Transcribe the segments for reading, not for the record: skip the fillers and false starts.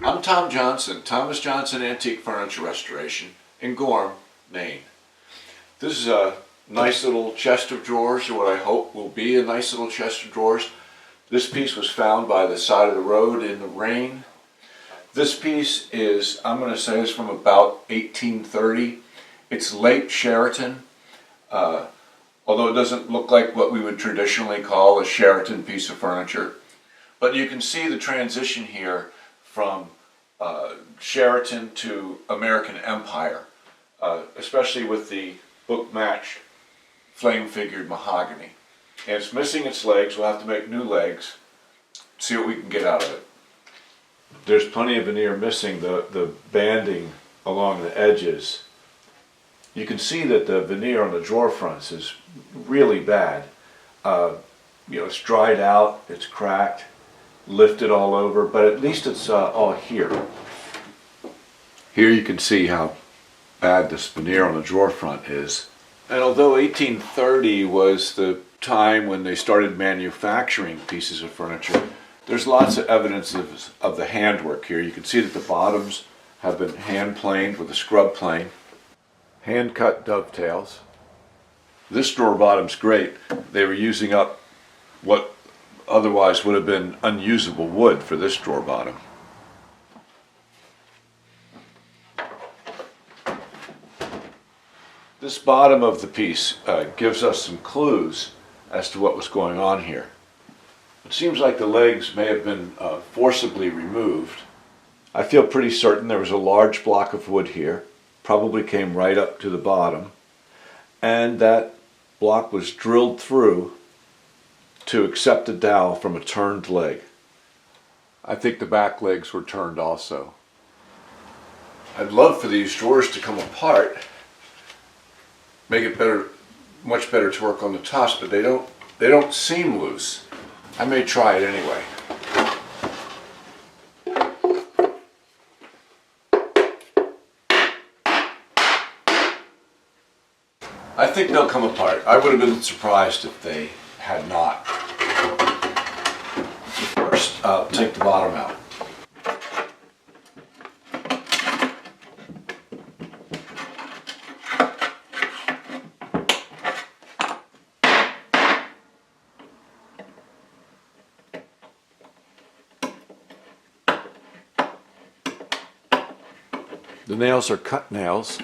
I'm Tom Johnson, Thomas Johnson Antique Furniture Restoration in Gorham, Maine. This is a nice little chest of drawers, or what I hope will be a nice little chest of drawers. This piece was found by the side of the road in the rain. This piece is, I'm going to say, is from about 1830. It's late Sheraton, although it doesn't look like what we would traditionally call a Sheraton piece of furniture. But you can see the transition here from Sheraton to American Empire, especially with the book-matched flame-figured mahogany. And it's missing its legs. We'll have to make new legs, see what we can get out of it. There's plenty of veneer missing, the banding along the edges. You can see that the veneer on the drawer fronts is really bad. It's dried out, it's cracked, lifted all over, but at least it's all here. Here you can see how bad this veneer on the drawer front is. And although 1830 was the time when they started manufacturing pieces of furniture, there's lots of evidence of the handwork here. You can see that the bottoms have been hand planed with a scrub plane. Hand cut dovetails. This drawer bottom's great. They were using up what otherwise would have been unusable wood for this drawer bottom. This bottom of the piece gives us some clues as to what was going on here. It seems like the legs may have been forcibly removed. I feel pretty certain there was a large block of wood here, probably came right up to the bottom, and that block was drilled through to accept the dowel from a turned leg. I think the back legs were turned also. I'd love for these drawers to come apart, make it better, much better to work on the tops, but they don't seem loose. I may try it anyway. I think they'll come apart. I would have been surprised if they had not. First, I'll take the bottom out. The nails are cut nails.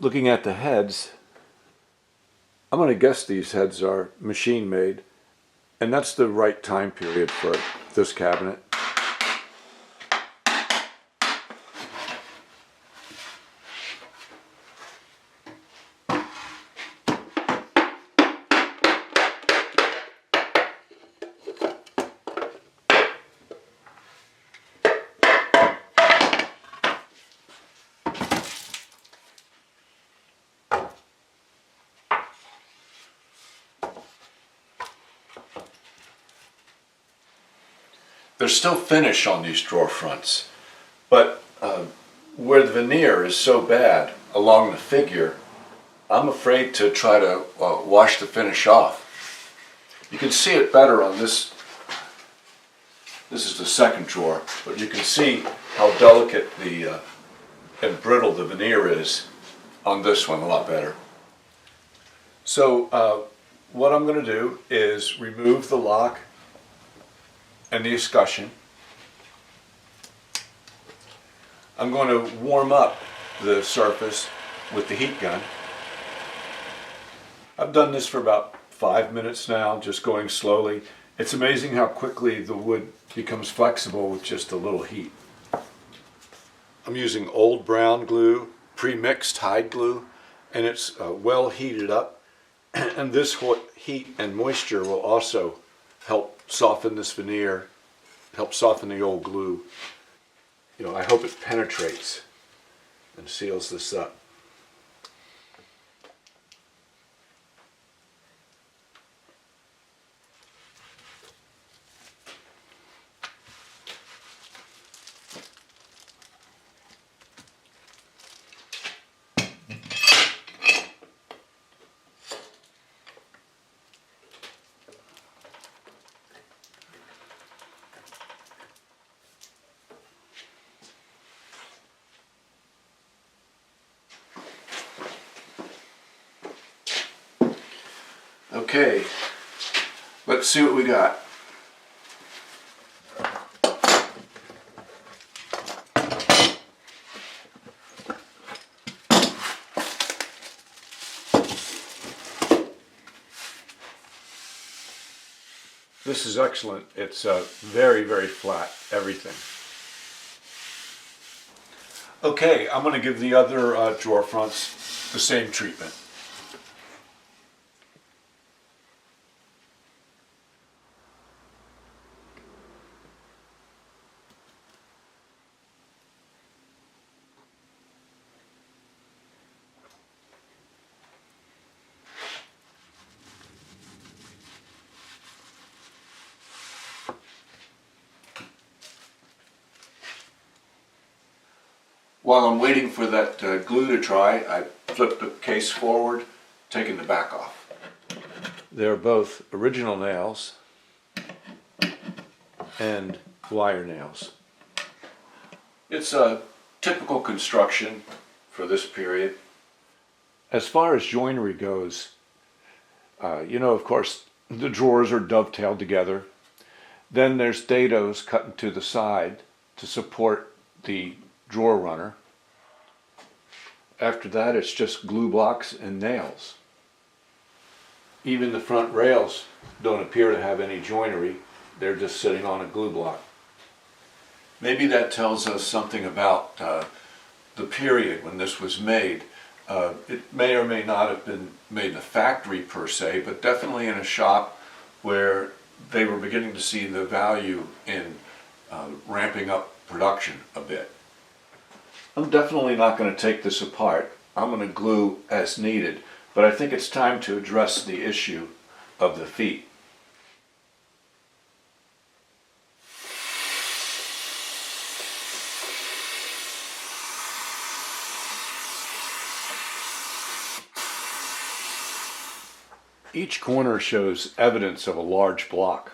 Looking at the heads, I'm going to guess these heads are machine made, and that's the right time period for this cabinet. There's still finish on these drawer fronts, but where the veneer is so bad along the figure, I'm afraid to try to wash the finish off. You can see it better on this. This is the second drawer, but you can see how delicate and brittle the veneer is on this one a lot better. So what I'm going to do is remove the lock and the escutcheon. I'm going to warm up the surface with the heat gun. I've done this for about 5 minutes now, just going slowly. It's amazing how quickly the wood becomes flexible with just a little heat. I'm using old brown glue, pre-mixed hide glue, and it's well heated up. And this heat and moisture will also help soften this veneer, help soften the old glue. I hope it penetrates and seals this up. Okay, let's see what we got. This is excellent. It's very, very flat, everything. Okay, I'm going to give the other drawer fronts the same treatment. While I'm waiting for that glue to dry, I flip the case forward, taking the back off. They're both original nails and wire nails. It's a typical construction for this period. As far as joinery goes, of course, the drawers are dovetailed together. Then there's dados cut into the side to support the drawer runner. After that, it's just glue blocks and nails. Even the front rails don't appear to have any joinery. They're just sitting on a glue block. Maybe that tells us something about the period when this was made. It may or may not have been made in a factory per se, but definitely in a shop where they were beginning to see the value in ramping up production a bit. I'm definitely not going to take this apart. I'm going to glue as needed, but I think it's time to address the issue of the feet. Each corner shows evidence of a large block,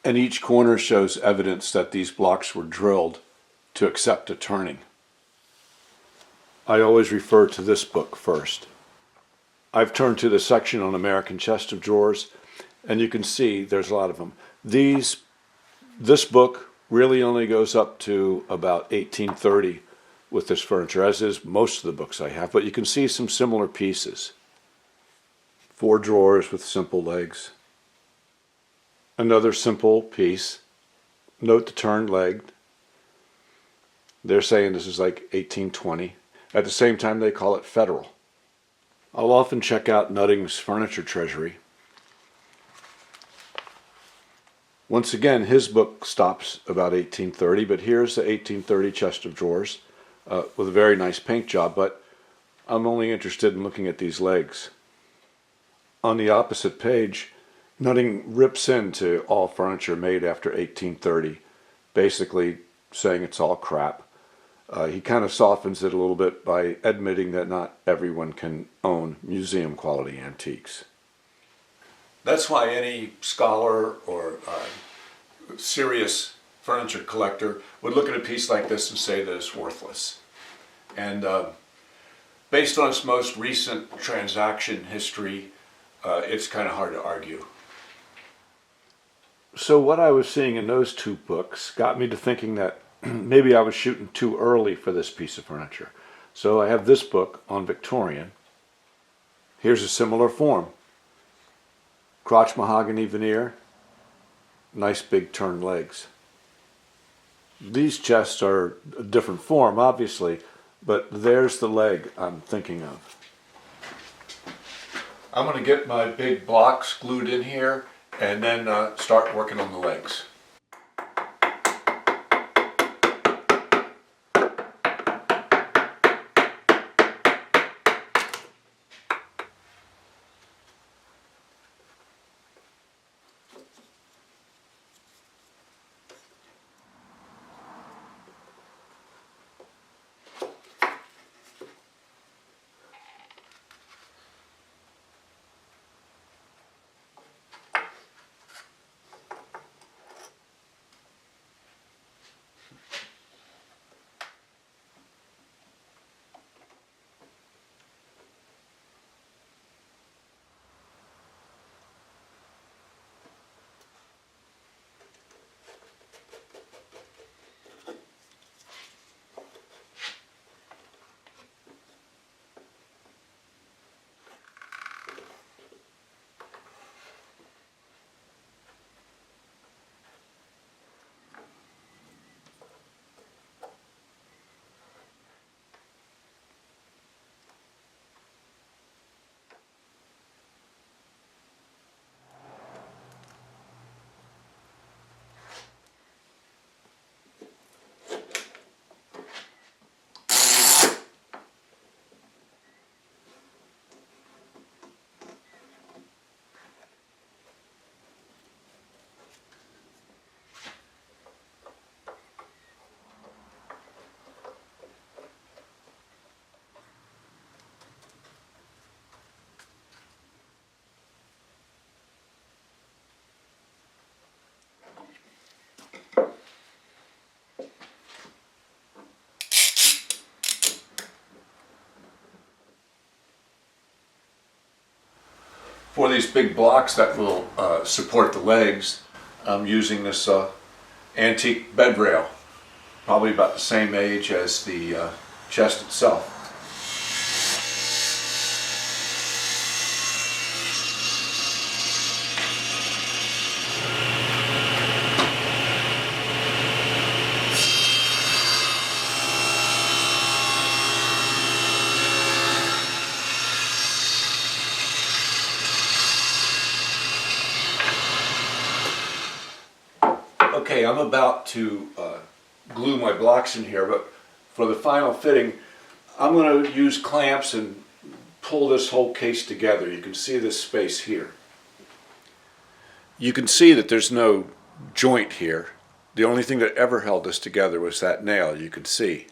and each corner shows evidence that these blocks were drilled to accept a turning. I always refer to this book first. I've turned to the section on American chest of drawers, and you can see there's a lot of them. This book really only goes up to about 1830 with this furniture, as is most of the books I have, but you can see some similar pieces. 4 drawers with simple legs. Another simple piece. Note the turned leg. They're saying this is like 1820. At the same time, they call it federal. I'll often check out Nutting's Furniture Treasury. Once again, his book stops about 1830, but here's the 1830 chest of drawers with a very nice paint job, but I'm only interested in looking at these legs. On the opposite page, Nutting rips into all furniture made after 1830, basically saying it's all crap. He kind of softens it a little bit by admitting that not everyone can own museum quality antiques. That's why any scholar or serious furniture collector would look at a piece like this and say that it's worthless. And based on its most recent transaction history, it's kind of hard to argue. So what I was seeing in those 2 books got me to thinking that maybe I was shooting too early for this piece of furniture. So I have this book on Victorian. Here's a similar form. Crotch mahogany veneer, nice big turned legs. These chests are a different form, obviously, but there's the leg I'm thinking of. I'm going to get my big blocks glued in here and then start working on the legs. For these big blocks that will support the legs, I'm using this antique bed rail, probably about the same age as the chest itself. Okay, I'm about to glue my blocks in here, but for the final fitting, I'm going to use clamps and pull this whole case together. You can see this space here. You can see that there's no joint here. The only thing that ever held this together was that nail, you can see.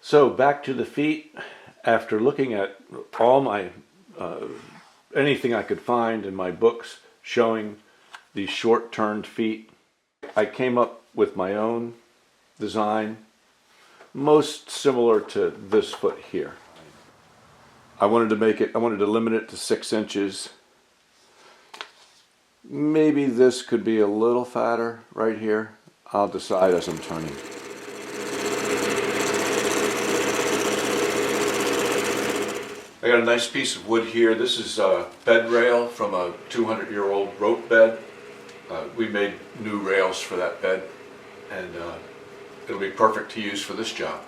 So back to the feet. After looking at all my anything I could find in my books showing these short turned feet, I came up with my own design, most similar to this foot here. I wanted to limit it to 6 inches. Maybe this could be a little fatter right here. I'll decide as I'm turning. I got a nice piece of wood here. This is a bed rail from a 200-year-old rope bed. We made new rails for that bed, and it'll be perfect to use for this job.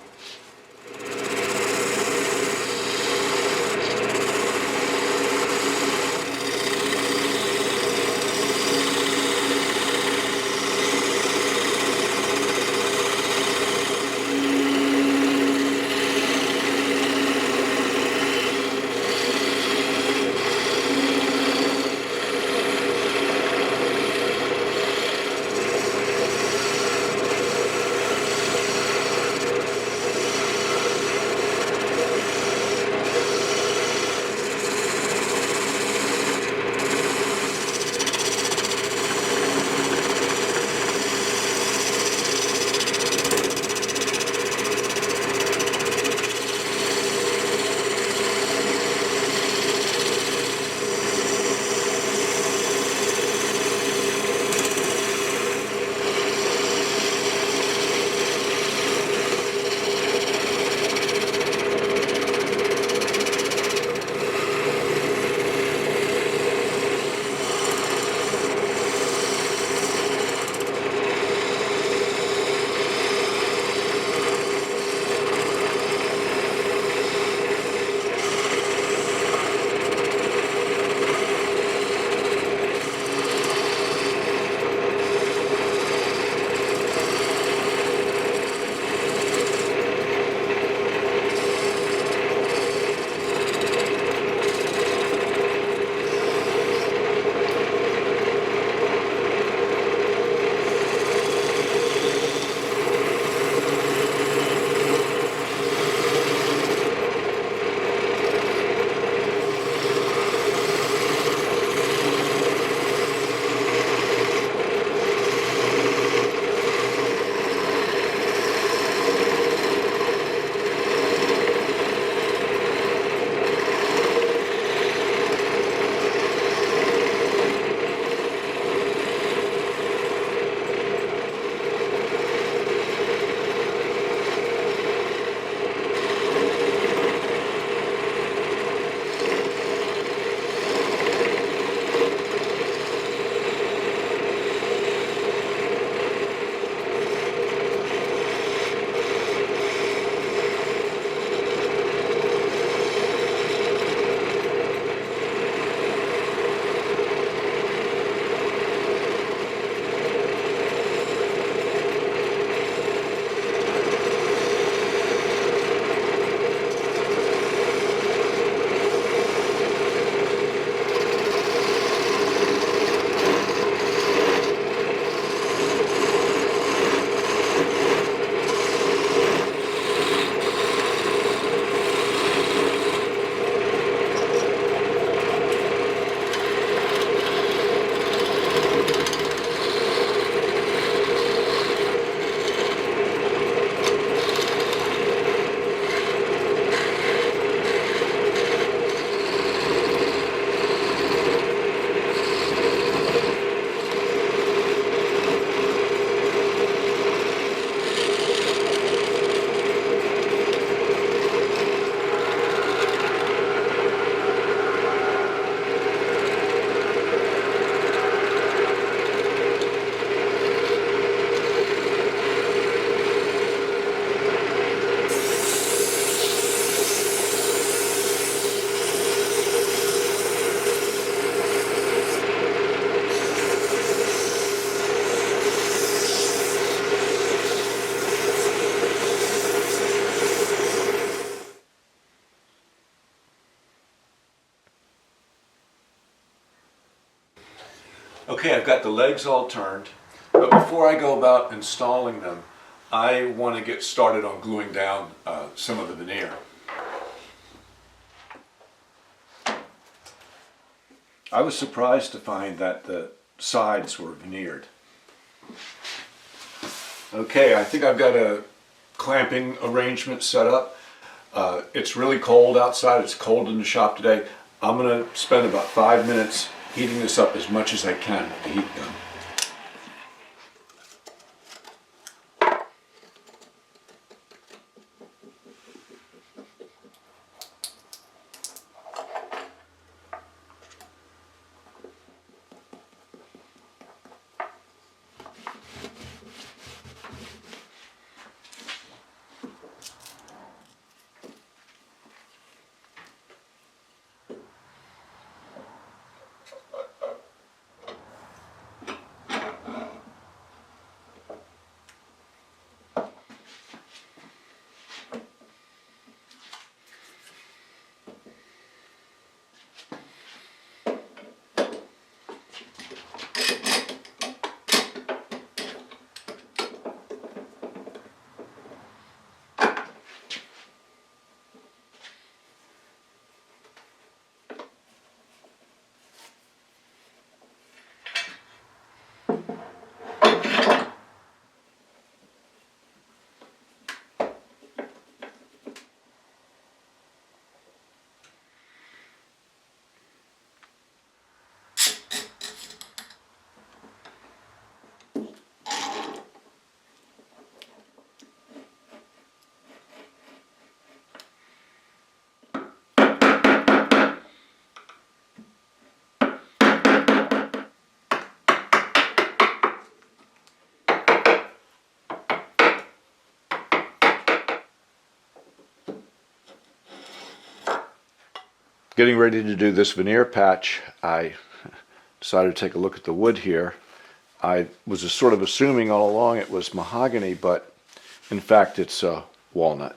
Okay, I've got the legs all turned, but before I go about installing them, I want to get started on gluing down some of the veneer. I was surprised to find that the sides were veneered. Okay, I think I've got a clamping arrangement set up. It's really cold outside. It's cold in the shop today. I'm going to spend about 5 minutes heating this up as much as I can with the heat gun. Getting ready to do this veneer patch, I decided to take a look at the wood here. I was just sort of assuming all along it was mahogany, but in fact it's walnut.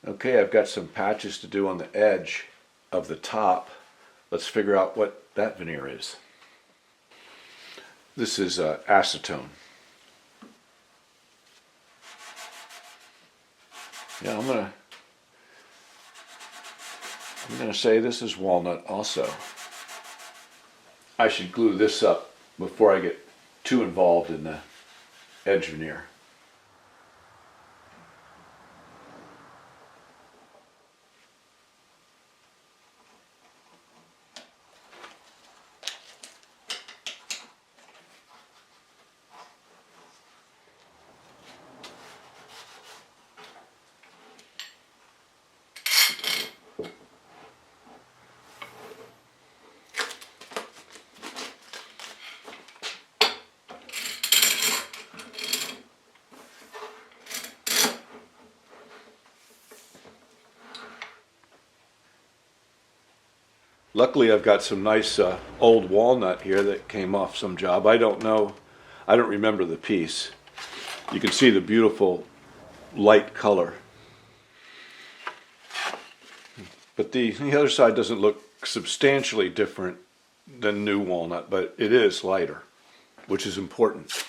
Okay, I've got some patches to do on the edge of the top. Let's figure out what that veneer is. This is acetone. Yeah, I'm gonna say this is walnut also. I should glue this up before I get too involved in the edge veneer. Luckily, I've got some nice old walnut here that came off some job. I don't remember the piece. You can see the beautiful light color. But the other side doesn't look substantially different than new walnut, but it is lighter, which is important.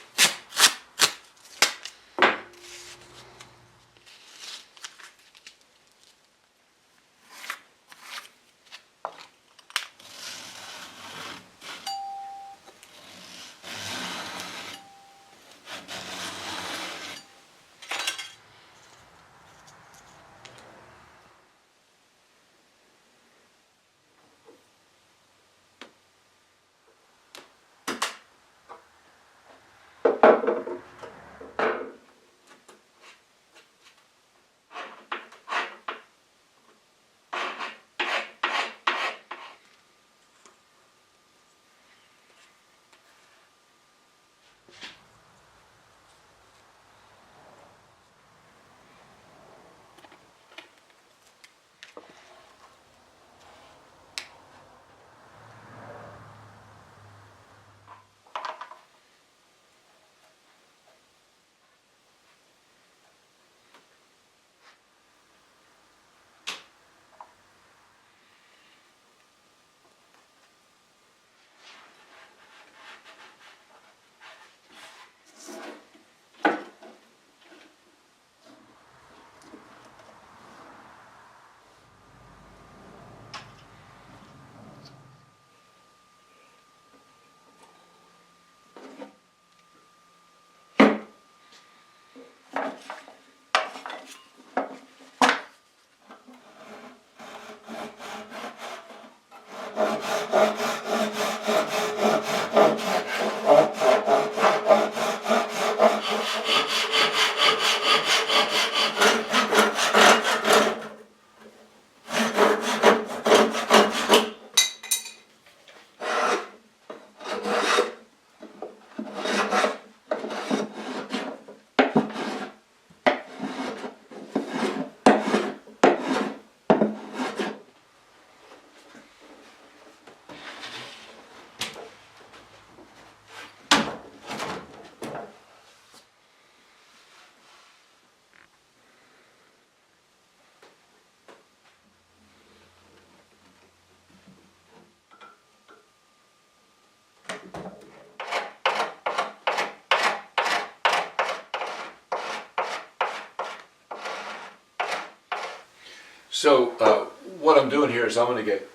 So what I'm doing here is I'm going to get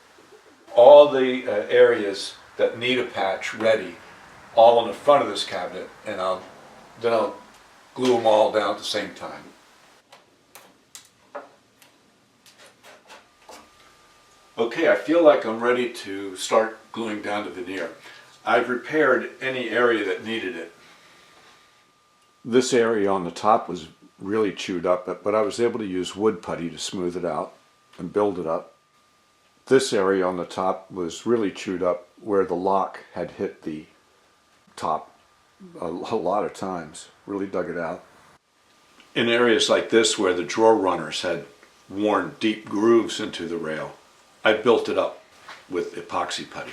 all the areas that need a patch ready, all on the front of this cabinet, and then I'll glue them all down at the same time. Okay, I feel like I'm ready to start gluing down the veneer. I've repaired any area that needed it. This area on the top was really chewed up, but I was able to use wood putty to smooth it out and build it up. This area on the top was really chewed up where the lock had hit the top a lot of times, really dug it out. In areas like this where the drawer runners had worn deep grooves into the rail, I built it up with epoxy putty.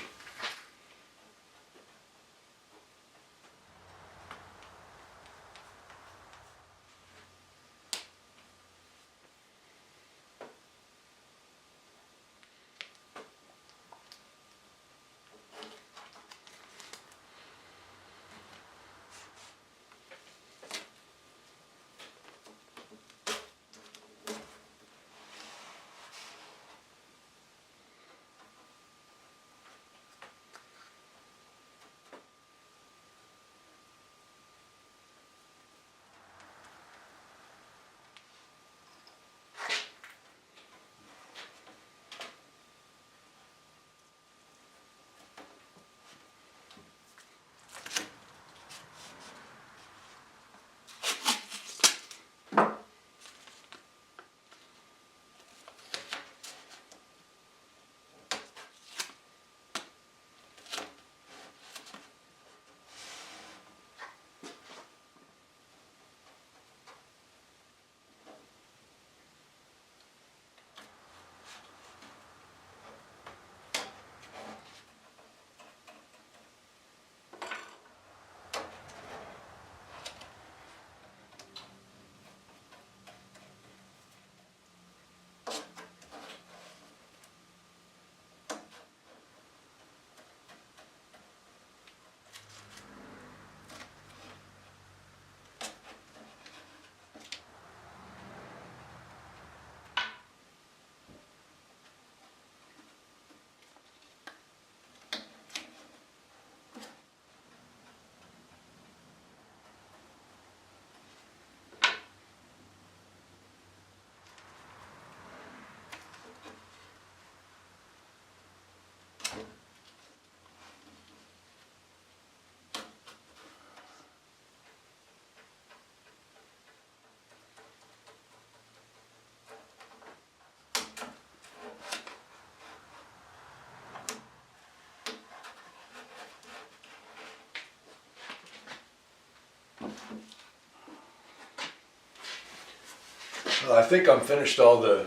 I think I'm finished all the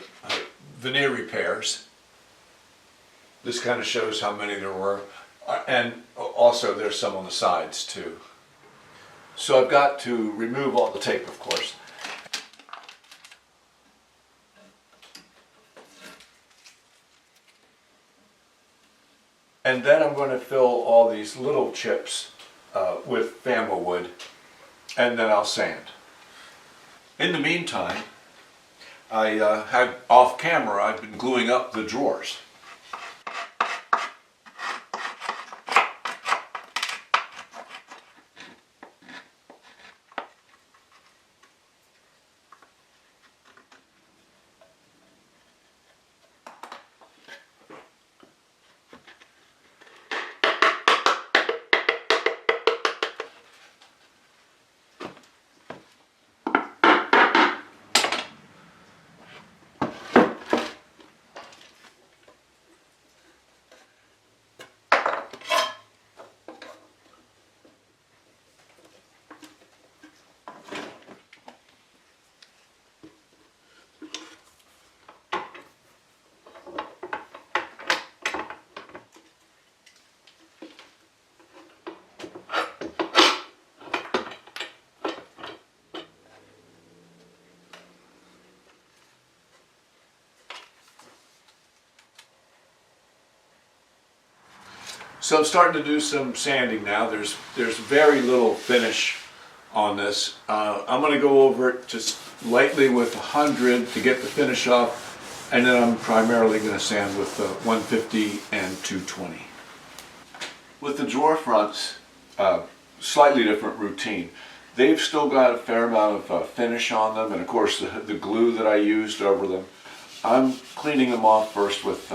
veneer repairs. This kind of shows how many there were, and also there's some on the sides too. So I've got to remove all the tape, of course. And then I'm going to fill all these little chips with Fama wood, and then I'll sand. In the meantime, I had off camera, I've been gluing up the drawers. So I'm starting to do some sanding now. There's very little finish on this. I'm going to go over it just lightly with 100 to get the finish off, And then I'm primarily going to sand with 150 and 220. With the drawer fronts, slightly different routine. They've still got a fair amount of finish on them, and of course the glue that I used over them. I'm cleaning them off first with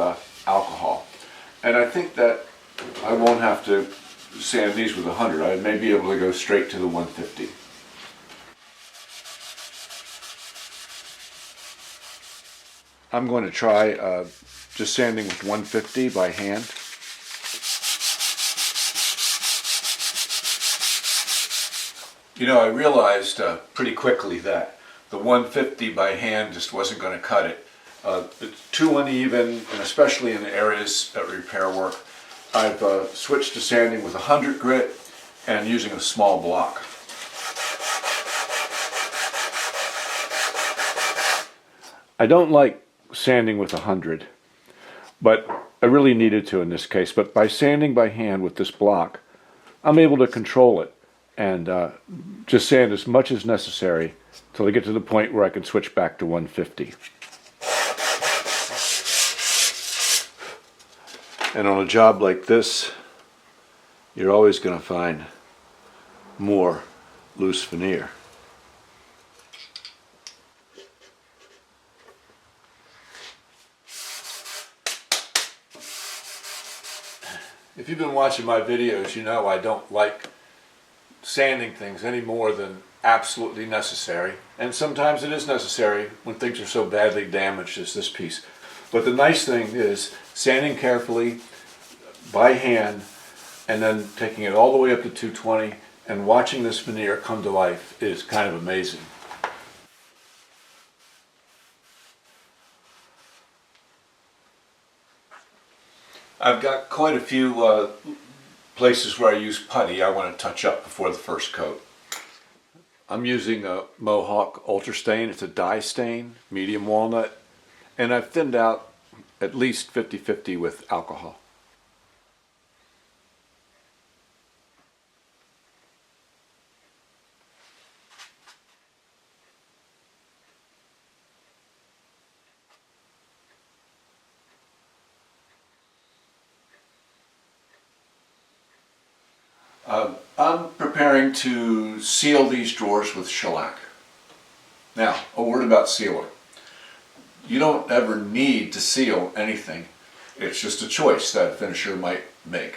alcohol. And I think that I won't have to sand these with 100. I may be able to go straight to the 150. I'm going to try just sanding with 150 by hand. You know, I realized pretty quickly that the 150 by hand just wasn't going to cut it. It's too uneven, and especially in the areas of repair work. I've switched to sanding with 100 grit and using a small block. I don't like sanding with 100, but I really needed to in this case. But by sanding by hand with this block, I'm able to control it and just sand as much as necessary till I get to the point where I can switch back to 150. And on a job like this, you're always going to find more loose veneer. If you've been watching my videos, you know I don't like sanding things any more than absolutely necessary. And sometimes it is necessary when things are so badly damaged as this piece. But the nice thing is sanding carefully by hand and then taking it all the way up to 220 and watching this veneer come to life is kind of amazing. I've got quite a few places where I use putty I want to touch up before the first coat. I'm using a Mohawk Ultra Stain. It's a dye stain, medium walnut, and I've thinned out at least 50-50 with alcohol. I'm preparing to seal these drawers with shellac. Now, a word about sealer. You don't ever need to seal anything. It's just a choice that a finisher might make.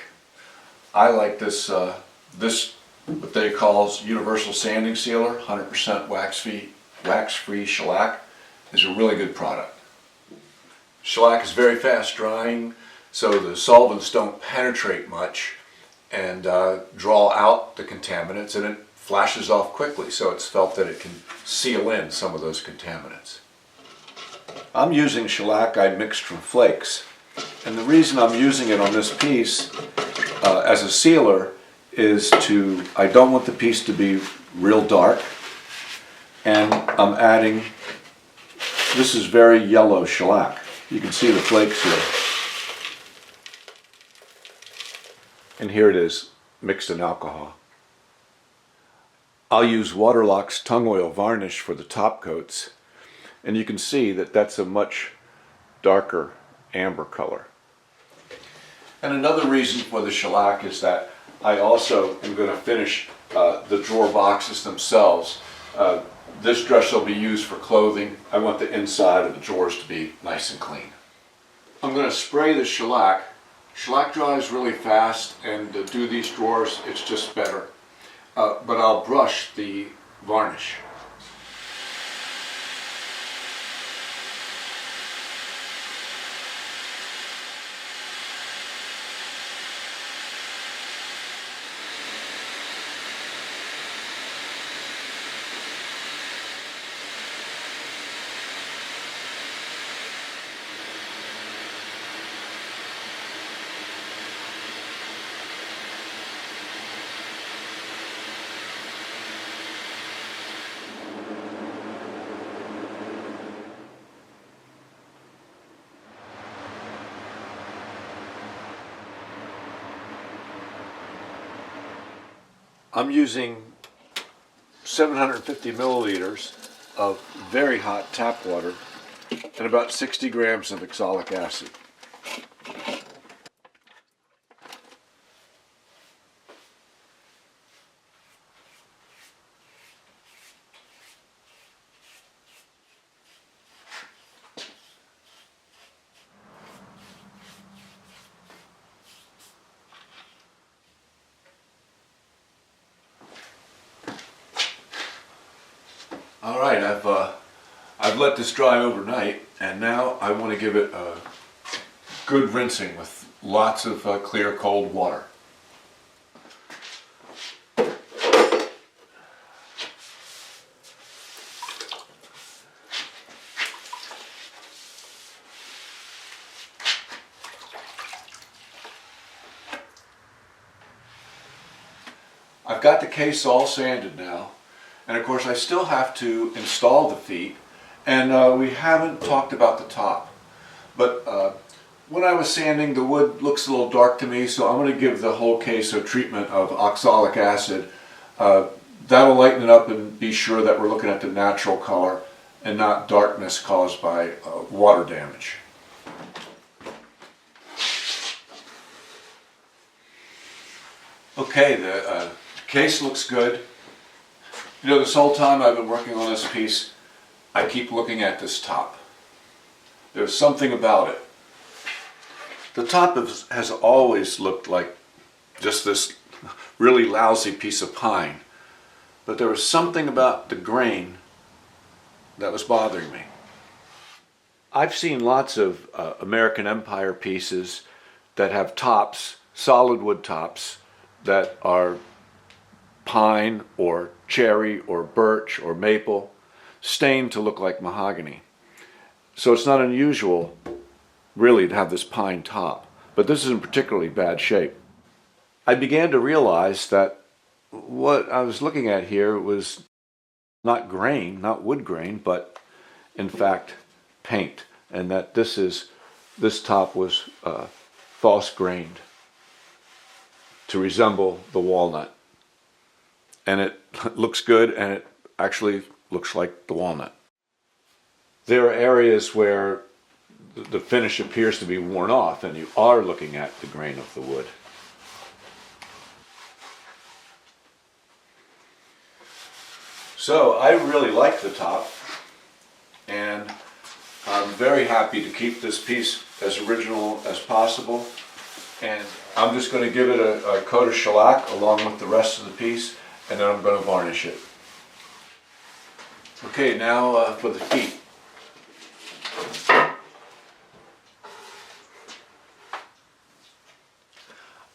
I like this, what they call universal sanding sealer, 100% wax-free shellac, is a really good product. Shellac is very fast drying, so the solvents don't penetrate much and draw out the contaminants, and it flashes off quickly, so it's felt that it can seal in some of those contaminants. I'm using shellac I mixed from flakes, and the reason I'm using it on this piece as a sealer is I don't want the piece to be real dark, and I'm adding, this is very yellow shellac. You can see the flakes here. And here it is, mixed in alcohol. I'll use Waterlock's tung oil varnish for the top coats, and you can see that that's a much darker amber color. And another reason for the shellac is that I also am going to finish the drawer boxes themselves. This dress will be used for clothing. I want the inside of the drawers to be nice and clean. I'm going to spray the shellac. Shellac dries really fast, and to do these drawers, it's just better. But I'll brush the varnish. I'm using 750 milliliters of very hot tap water and about 60 grams of oxalic acid. All right, I've let this dry overnight, and now I want to give it a good rinsing with lots of clear cold water. I've got the case all sanded now, and of course I still have to install the feet, and we haven't talked about the top. But when I was sanding, the wood looks a little dark to me, so I'm going to give the whole case a treatment of oxalic acid. That'll lighten it up and be sure that we're looking at the natural color and not darkness caused by water damage. Okay, the case looks good. You know, this whole time I've been working on this piece, I keep looking at this top. There's something about it. The top has always looked like just this really lousy piece of pine, but there was something about the grain that was bothering me. I've seen lots of American Empire pieces that have tops, solid wood tops, that are pine or cherry or birch or maple, stained to look like mahogany. So it's not unusual really to have this pine top, but this is in particularly bad shape. I began to realize that what I was looking at here was not grain, not wood grain, but in fact paint, and that this top was false grained to resemble the walnut. And it looks good, and it actually looks like the walnut. There are areas where the finish appears to be worn off, and you are looking at the grain of the wood. So I really like the top, and I'm very happy to keep this piece as original as possible. And I'm just going to give it a coat of shellac along with the rest of the piece, and then I'm going to varnish it. Okay, now for the feet.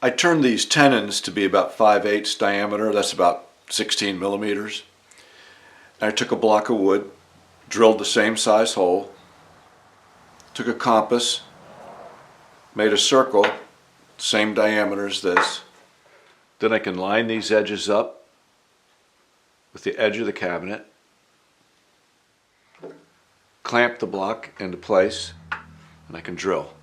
I turned these tenons to be about 5/8 diameter, that's about 16 millimeters. And I took a block of wood, drilled the same size hole, took a compass, made a circle, same diameter as this. Then I can line these edges up with the edge of the cabinet, clamp the block into place, and I can drill.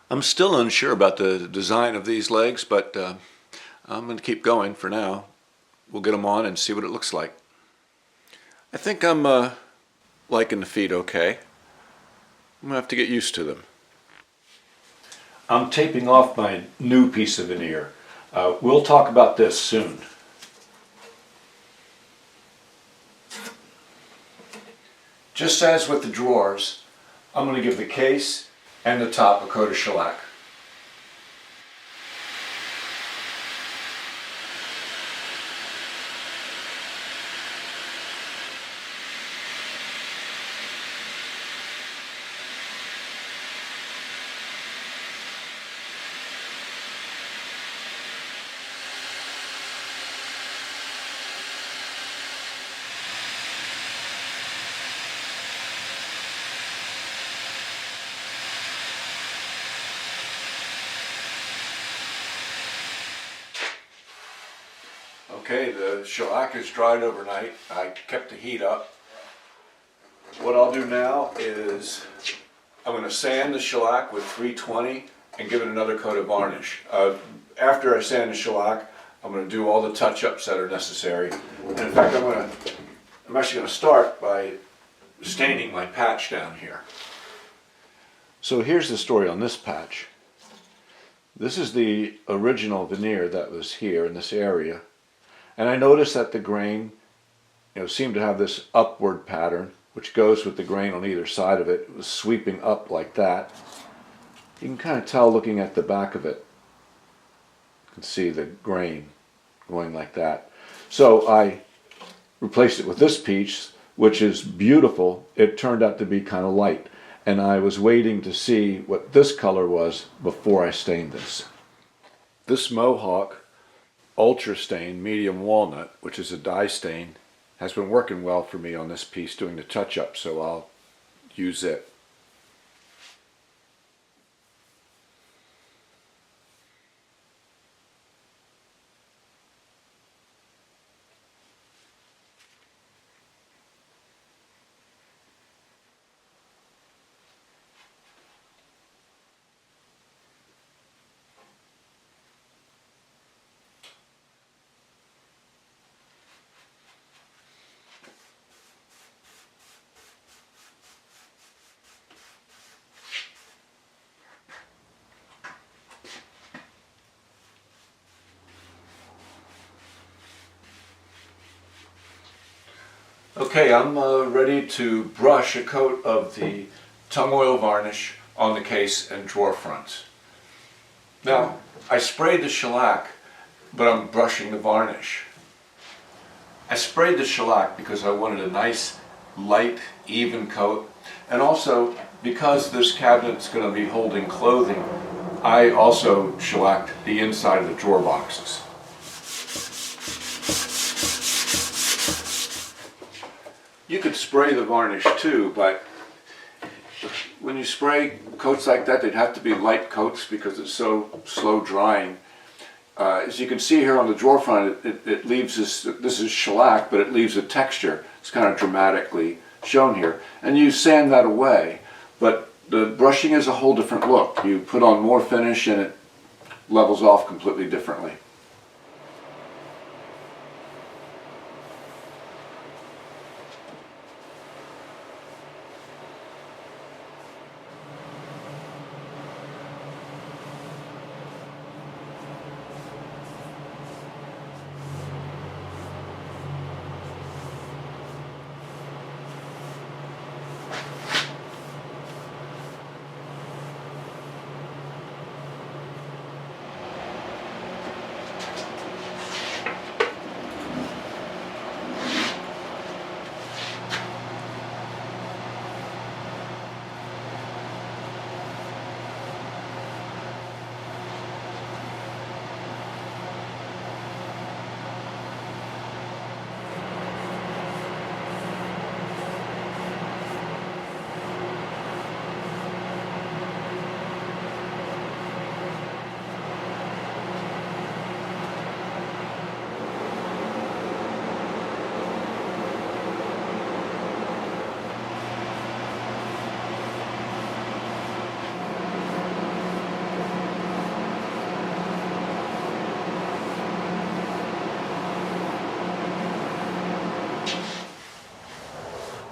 I'm still unsure about the design of these legs, but I'm going to keep going for now. We'll get them on and see what it looks like. I think I'm liking the feet okay. I'm going to have to get used to them. I'm taping off my new piece of veneer. We'll talk about this soon. Just as with the drawers, I'm going to give the case and the top a coat of shellac. Okay, the shellac is dried overnight. I kept the heat up. What I'll do now is I'm going to sand the shellac with 320 and give it another coat of varnish. After I sand the shellac, I'm going to do all the touch-ups that are necessary. And in fact, I'm actually going to start by staining my patch down here. So here's the story on this patch. This is the original veneer that was here in this area. And I noticed that the grain, seemed to have this upward pattern, which goes with the grain on either side of it. It was sweeping up like that. You can kind of tell looking at the back of it. You can see the grain going like that. So I replaced it with this piece, which is beautiful. It turned out to be kind of light. And I was waiting to see what this color was before I stained this. This Mohawk Ultra Stain Medium Walnut, which is a dye stain, has been working well for me on this piece doing the touch-up, so I'll use it. Okay, I'm ready to brush a coat of the tung oil varnish on the case and drawer fronts. Now, I sprayed the shellac, but I'm brushing the varnish. I sprayed the shellac because I wanted a nice, light, even coat, and also because this cabinet's going to be holding clothing, I also shellacked the inside of the drawer boxes. You could spray the varnish too, but when you spray coats like that, they'd have to be light coats because it's so slow drying. As you can see here on the drawer front, it leaves this is shellac, but it leaves a texture. It's kind of dramatically shown here. And you sand that away, but the brushing is a whole different look. You put on more finish and it levels off completely differently.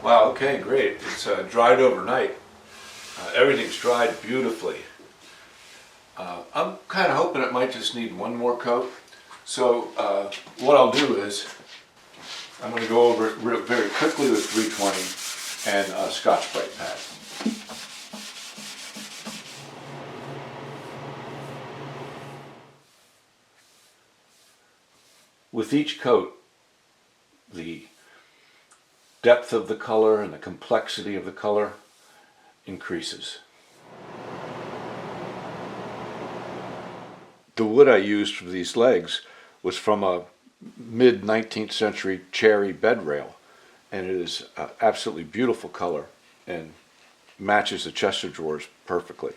Wow, okay, great. It's dried overnight. Everything's dried beautifully. I'm kind of hoping it might just need one more coat. So what I'll do is I'm going to go over it very quickly with 320 and a Scotch-Brite pad. With each coat, the depth of the color and the complexity of the color increases. The wood I used for these legs was from a mid-19th century cherry bed rail, and it is an absolutely beautiful color and matches the chest of drawers perfectly.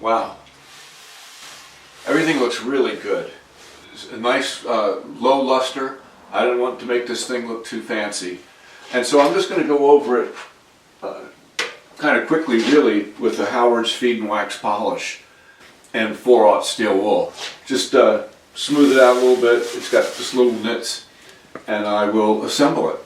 Wow. Everything looks really good. It's a nice low luster. I didn't want to make this thing look too fancy. And so I'm just going to go over it kind of quickly, really, with the Howard's Feed and Wax Polish and 4/0 steel wool. Just smooth it out a little bit. It's got just little nits, and I will assemble it.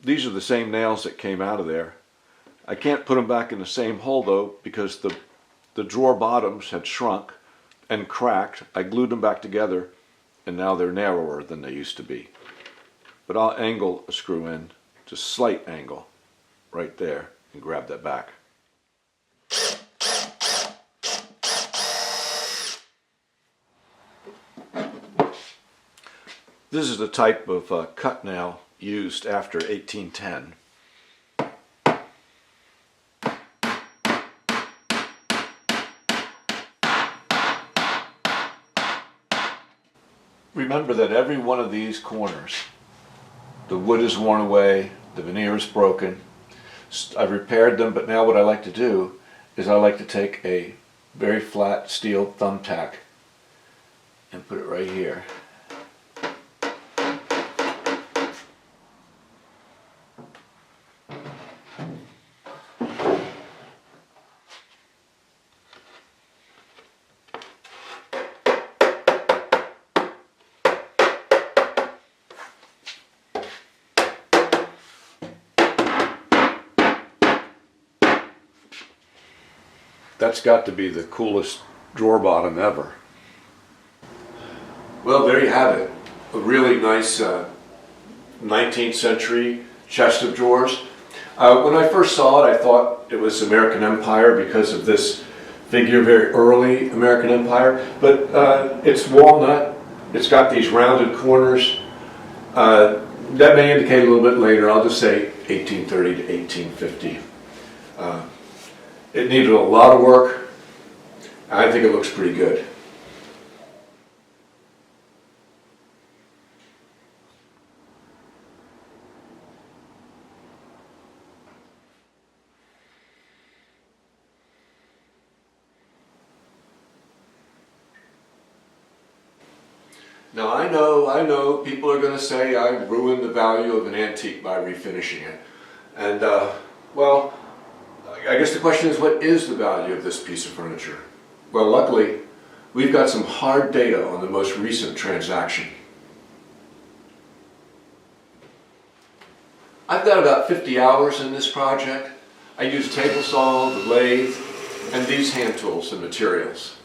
These are the same nails that came out of there. I can't put them back in the same hole though, because the drawer bottoms had shrunk and cracked. I glued them back together, and now they're narrower than they used to be. But I'll angle a screw in, just slight angle, right there, and grab that back. This is the type of cut nail used after 1810. Remember that every one of these corners, the wood is worn away, the veneer is broken. I've repaired them, but now what I like to do is I like to take a very flat steel thumbtack and put it right here. That's got to be the coolest drawer bottom ever. Well, there you have it. A really nice 19th century chest of drawers. When I first saw it, I thought it was American Empire because of this figure, very early American Empire. But it's walnut. It's got these rounded corners. That may indicate a little bit later. I'll just say 1830 to 1850. It needed a lot of work. I think it looks pretty good. Now I know people are going to say I ruined the value of an antique by refinishing it. And well, I guess the question is, what is the value of this piece of furniture? Well, luckily, we've got some hard data on the most recent transaction. I've got about 50 hours in this project. I used table saw, the lathe, and these hand tools and materials.